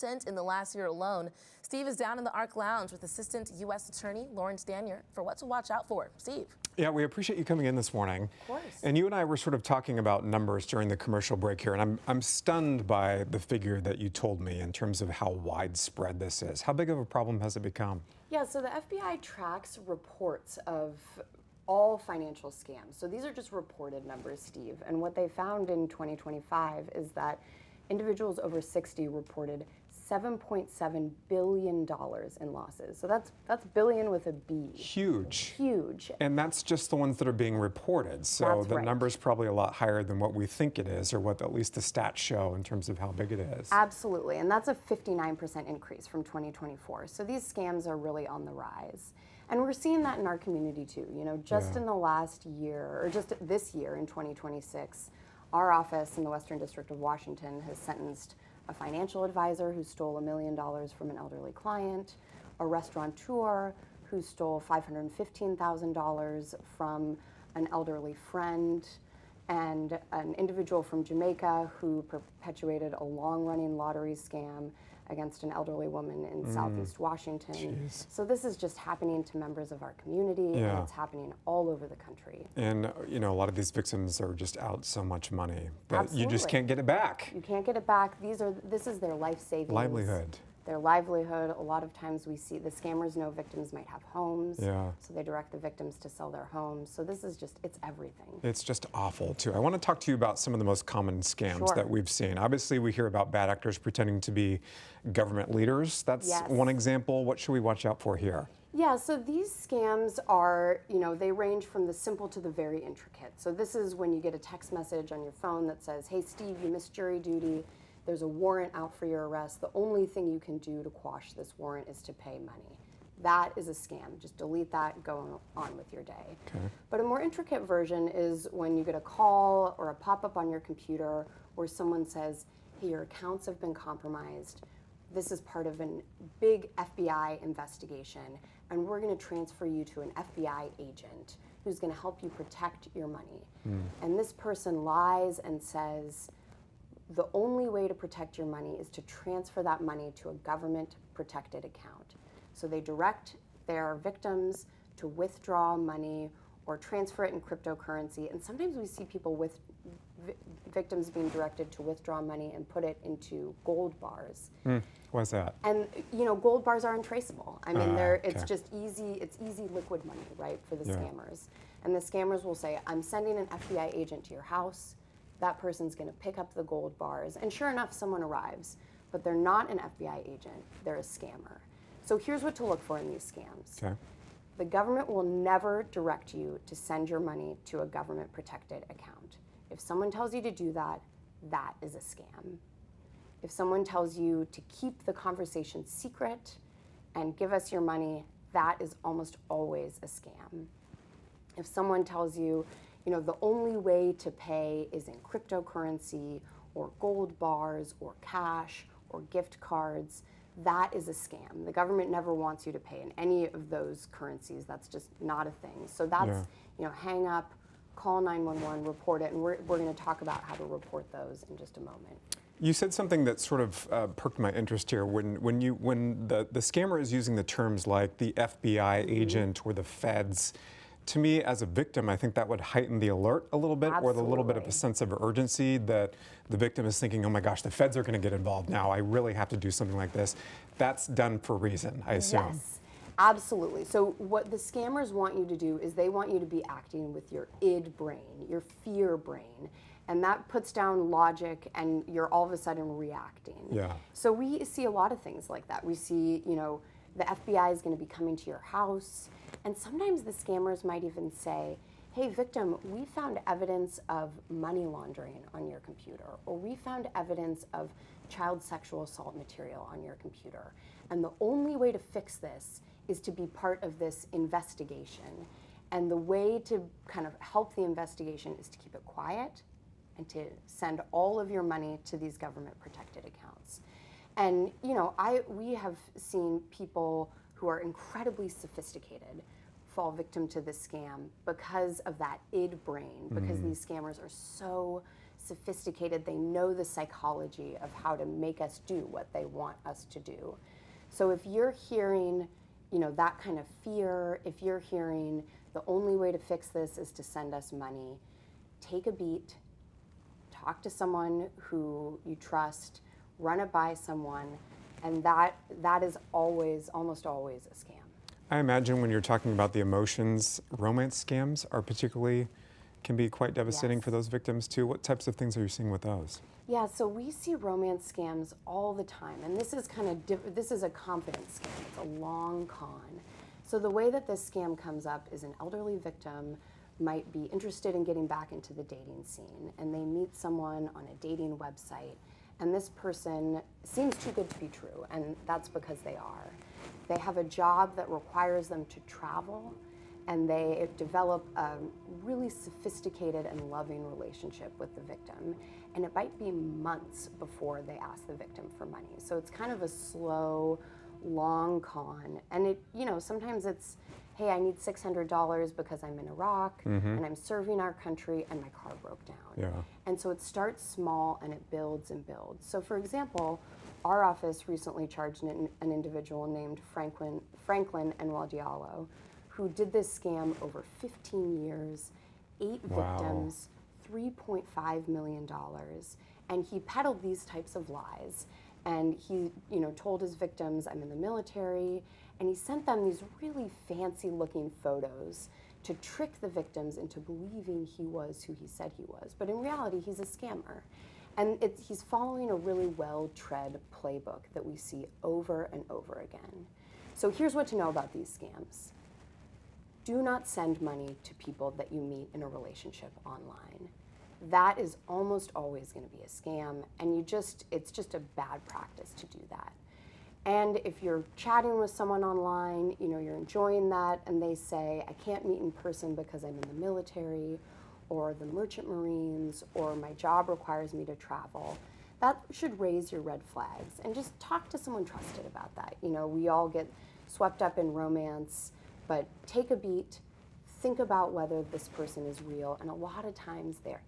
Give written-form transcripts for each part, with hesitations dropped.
In the last year alone. Steve is down in the ARC Lounge with Assistant U.S. Attorney Lauren Staniar for what to watch out for. Steve. Yeah, we appreciate you coming in this morning. Of course. And you and I were sort of talking about numbers during the commercial break here, and I'm stunned by the figure that you told me in terms of how widespread this is. How big of a problem has it become? Yeah, so the FBI tracks reports of all financial scams. So these are just reported numbers, Steve. And what they found in 2025 is that individuals over 60 reported $7.7 billion in losses. So that's billion with a B. Huge. Huge. And that's just the ones that are being reported. So That's the right. number's probably a lot higher than what we think it is, or what at least the stats show in terms of how big it is. Absolutely, and that's a 59% increase from 2024. So these scams are really on the rise. And we're seeing that in our community too. You know, just in the last year, or just this year in 2026, our office in the Western District of Washington has sentenced a financial advisor who stole $1 million from an elderly client, a restaurateur who stole $515,000 from an elderly friend, and an individual from Jamaica who perpetuated a long-running lottery scam against an elderly woman in Southeast Washington. Jeez. So this is just happening to members of our community, and it's happening all over the country. And you know, a lot of these victims are just out so much money that Absolutely. you just can't get it back. You can't get it back. This is their life savings. Livelihood. Their livelihood. A lot of times we see the scammers know victims might have homes, so they direct the victims to sell their homes. So this is just, it's everything. It's just awful too. I want to talk to you about some of the most common scams that we've seen. Obviously we hear about bad actors pretending to be government leaders. That's one example. What should we watch out for here? Yeah, so these scams are, you know, they range from the simple to the very intricate. So this is when you get a text message on your phone that says, hey Steve, you missed jury duty. There's a warrant out for your arrest. The only thing you can do to quash this warrant is to pay money. That is a scam. Just delete that, go on with your day. Okay. But a more intricate version is when you get a call or a pop-up on your computer where someone says, hey, your accounts have been compromised. This is part of a big FBI investigation, and we're going to transfer you to an FBI agent who's going to help you protect your money. And this person lies and says, the only way to protect your money is to transfer that money to a government-protected account. So they direct their victims to withdraw money or transfer it in cryptocurrency. And sometimes we see people with victims being directed to withdraw money and put it into gold bars. What's that? And you know, gold bars are untraceable. I mean, it's just easy. It's easy liquid money, right, for the scammers. And the scammers will say, "I'm sending an FBI agent to your house. That person's going to pick up the gold bars." And sure enough, someone arrives, but they're not an FBI agent. They're a scammer. So here's what to look for in these scams. Okay. The government will never direct you to send your money to a government-protected account. If someone tells you to do that, that is a scam. If someone tells you to keep the conversation secret and give us your money, that is almost always a scam. If someone tells you, you know, the only way to pay is in cryptocurrency or gold bars or cash or gift cards, that is a scam. The government never wants you to pay in any of those currencies. That's just not a thing. So that's, you know, hang up, call 911, report it, and we're going to talk about how to report those in just a moment. You said something that sort of perked my interest here. When the scammer is using the terms like the FBI agent or the feds, to me, as a victim, I think that would heighten the alert a little bit, or a little bit of a sense of urgency that the victim is thinking, oh my gosh, the feds are going to get involved now. I really have to do something like this. That's done for a reason, I assume. Yes, absolutely. So what the scammers want you to do is they want you to be acting with your id brain, your fear brain. And that puts down logic, and you're all of a sudden reacting. Yeah. So we see a lot of things like that. We see, you know, the FBI is going to be coming to your house. And sometimes the scammers might even say, hey, victim, we found evidence of money laundering on your computer, or we found evidence of child sexual assault material on your computer. And the only way to fix this is to be part of this investigation. And the way to kind of help the investigation is to keep it quiet and to send all of your money to these government-protected accounts. And you know, we have seen people who are incredibly sophisticated fall victim to this scam because of that id brain, because these scammers are so sophisticated. They know the psychology of how to make us do what they want us to do. So if you're hearing, that kind of fear, if you're hearing the only way to fix this is to send us money, take a beat, talk to someone who you trust, run it by someone, and that is almost always a scam. I imagine when you're talking about the emotions, romance scams can be quite devastating for those victims too. What types of things are you seeing with those? Yeah, so we see romance scams all the time, and this is this is a confidence scam. It's a long con. So the way that this scam comes up is an elderly victim might be interested in getting back into the dating scene, and they meet someone on a dating website, and this person seems too good to be true, and that's because they are. They have a job that requires them to travel, and they develop a really sophisticated and loving relationship with the victim. And it might be months before they ask the victim for money. So it's kind of a slow, long con. And sometimes it's, hey, I need $600 because I'm in Iraq and I'm serving our country and my car broke down. Yeah. And so it starts small and it builds and builds. So for example, our office recently charged an individual named Franklin Diallo, who did this scam over 15 years, 8 victims, $3.5 million. And he peddled these types of lies. And he, told his victims, I'm in the military. And he sent them these really fancy looking photos to trick the victims into believing he was who he said he was. But in reality, he's a scammer. And he's following a really well-tread playbook that we see over and over again. So here's what to know about these scams. Do not send money to people that you meet in a relationship online. That is almost always going to be a scam, and it's just a bad practice to do that. And if you're chatting with someone online, you're enjoying that, and they say, I can't meet in person because I'm in the military, or the Merchant Marines, or my job requires me to travel, that should raise your red flags. And just talk to someone trusted about that. We all get swept up in romance, but take a beat, think about whether this person is real, and a lot of times they're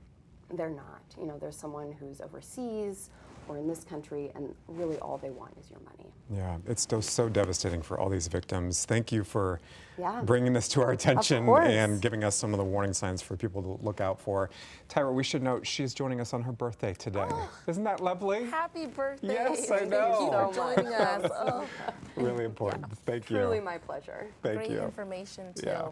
not. There's someone who's overseas or in this country, and really all they want is your money. Yeah, it's still so devastating for all these victims. Thank you for Yeah. bringing this to our attention Of course. and giving us some of the warning signs for people to look out for. Tyra, we should note she's joining us on her birthday today. Isn't that lovely? Happy birthday. Yes, I know. Thank you for joining us. Oh, Really important. Thank you. Truly my pleasure. Thank great you. information, too. Yeah.